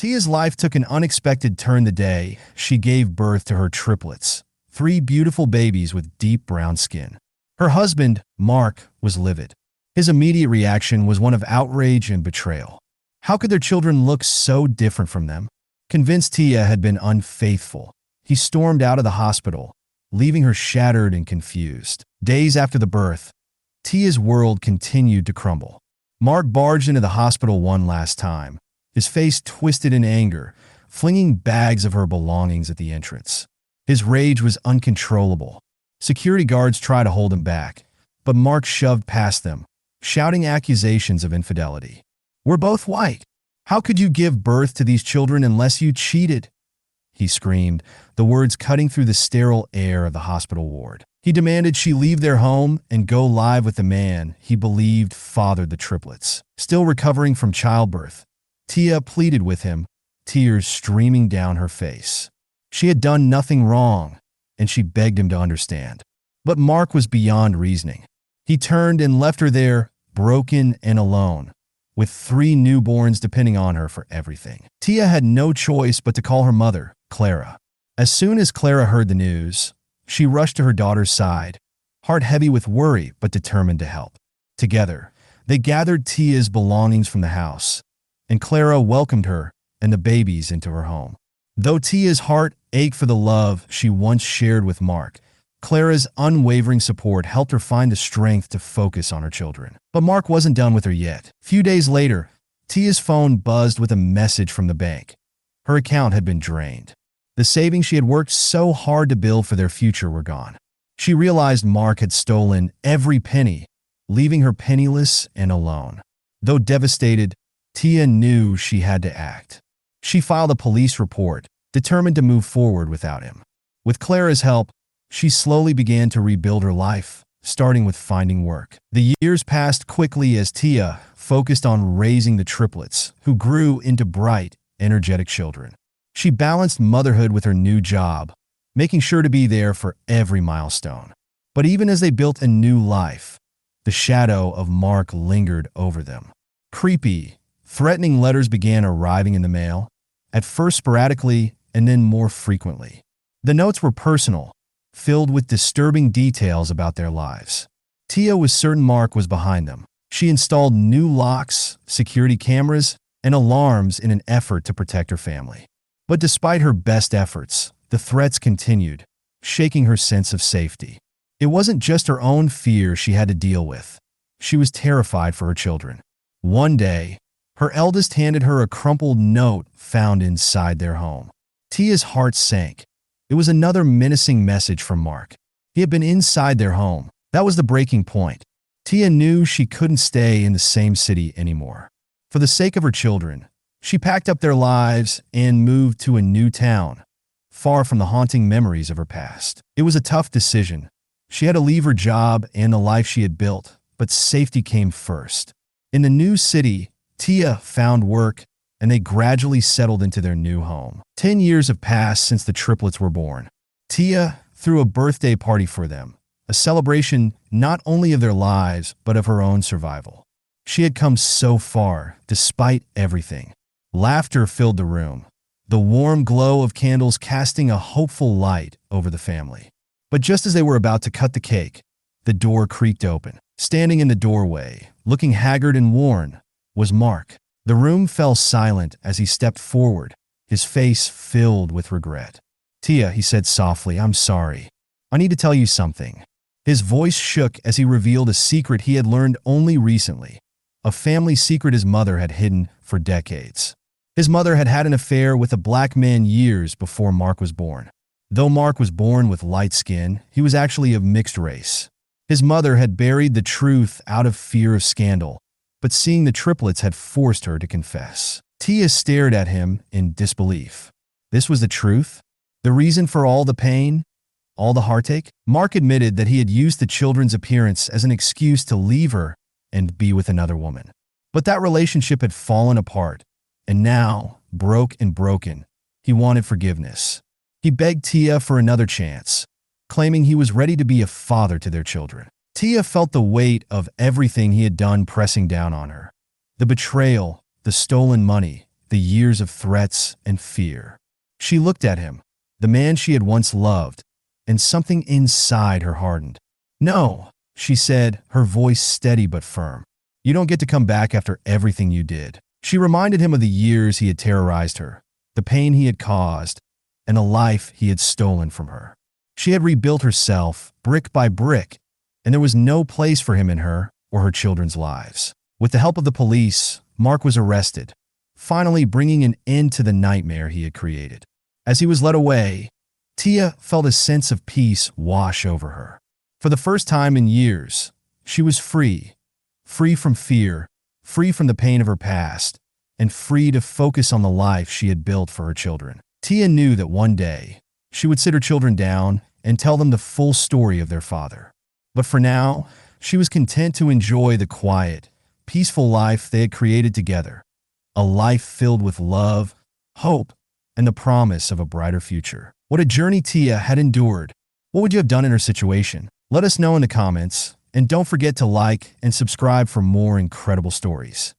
Tia's life took an unexpected turn the day she gave birth to her triplets, 3 beautiful babies with deep brown skin. Her husband, Mark, was livid. His immediate reaction was one of outrage and betrayal. How could their children look so different from them? Convinced Tia had been unfaithful, he stormed out of the hospital, leaving her shattered and confused. Days after the birth, Tia's world continued to crumble. Mark barged into the hospital one last time, his face twisted in anger, flinging bags of her belongings at the entrance. His rage was uncontrollable. Security guards tried to hold him back, but Mark shoved past them, shouting accusations of infidelity. "We're both white. How could you give birth to these children unless you cheated?" he screamed, the words cutting through the sterile air of the hospital ward. He demanded she leave their home and go live with the man he believed fathered the triplets. Still recovering from childbirth, Tia pleaded with him, tears streaming down her face. She had done nothing wrong, and she begged him to understand. But Mark was beyond reasoning. He turned and left her there, broken and alone, with 3 newborns depending on her for everything. Tia had no choice but to call her mother, Clara. As soon as Clara heard the news, she rushed to her daughter's side, heart heavy with worry but determined to help. Together, they gathered Tia's belongings from the house, and Clara welcomed her and the babies into her home. Though Tia's heart ached for the love she once shared with Mark, Clara's unwavering support helped her find the strength to focus on her children. But Mark wasn't done with her yet. A few days later, Tia's phone buzzed with a message from the bank. Her account had been drained. The savings she had worked so hard to build for their future were gone. She realized Mark had stolen every penny, leaving her penniless and alone. Though devastated, Tia knew she had to act. She filed a police report, determined to move forward without him. With Clara's help, she slowly began to rebuild her life, starting with finding work. The years passed quickly as Tia focused on raising the triplets, who grew into bright, energetic children. She balanced motherhood with her new job, making sure to be there for every milestone. But even as they built a new life, the shadow of Mark lingered over them. Creepy, threatening letters began arriving in the mail, at first sporadically and then more frequently. The notes were personal, filled with disturbing details about their lives. Tia was certain Mark was behind them. She installed new locks, security cameras, and alarms in an effort to protect her family. But despite her best efforts, the threats continued, shaking her sense of safety. It wasn't just her own fear she had to deal with. She was terrified for her children. One day, her eldest handed her a crumpled note found inside their home. Tia's heart sank. It was another menacing message from Mark. He had been inside their home. That was the breaking point. Tia knew she couldn't stay in the same city anymore. For the sake of her children, she packed up their lives and moved to a new town, far from the haunting memories of her past. It was a tough decision. She had to leave her job and the life she had built, but safety came first. In the new city, Tia found work, and they gradually settled into their new home. 10 years have passed since the triplets were born. Tia threw a birthday party for them, a celebration not only of their lives, but of her own survival. She had come so far, despite everything. Laughter filled the room, the warm glow of candles casting a hopeful light over the family. But just as they were about to cut the cake, the door creaked open. Standing in the doorway, looking haggard and worn, was Mark. The room fell silent as he stepped forward, his face filled with regret. "Tia," he said softly, "I'm sorry. I need to tell you something." His voice shook as he revealed a secret he had learned only recently, a family secret his mother had hidden for decades. His mother had had an affair with a black man years before Mark was born. Though Mark was born with light skin, he was actually of mixed race. His mother had buried the truth out of fear of scandal, but seeing the triplets had forced her to confess. Tia stared at him in disbelief. This was the truth? The reason for all the pain? All the heartache? Mark admitted that he had used the children's appearance as an excuse to leave her and be with another woman. But that relationship had fallen apart, and now, broken, he wanted forgiveness. He begged Tia for another chance, claiming he was ready to be a father to their children. Tia felt the weight of everything he had done pressing down on her. The betrayal, the stolen money, the years of threats and fear. She looked at him, the man she had once loved, and something inside her hardened. "No," she said, her voice steady but firm. "You don't get to come back after everything you did." She reminded him of the years he had terrorized her, the pain he had caused, and a life he had stolen from her. She had rebuilt herself, brick by brick, and there was no place for him in her or her children's lives. With the help of the police, Mark was arrested, finally bringing an end to the nightmare he had created. As he was led away, Tia felt a sense of peace wash over her. For the first time in years, she was free, free from fear, free from the pain of her past, and free to focus on the life she had built for her children. Tia knew that one day, she would sit her children down and tell them the full story of their father. But for now, she was content to enjoy the quiet, peaceful life they had created together, a life filled with love, hope, and the promise of a brighter future. What a journey Tia had endured. What would you have done in her situation? Let us know in the comments, and don't forget to like and subscribe for more incredible stories.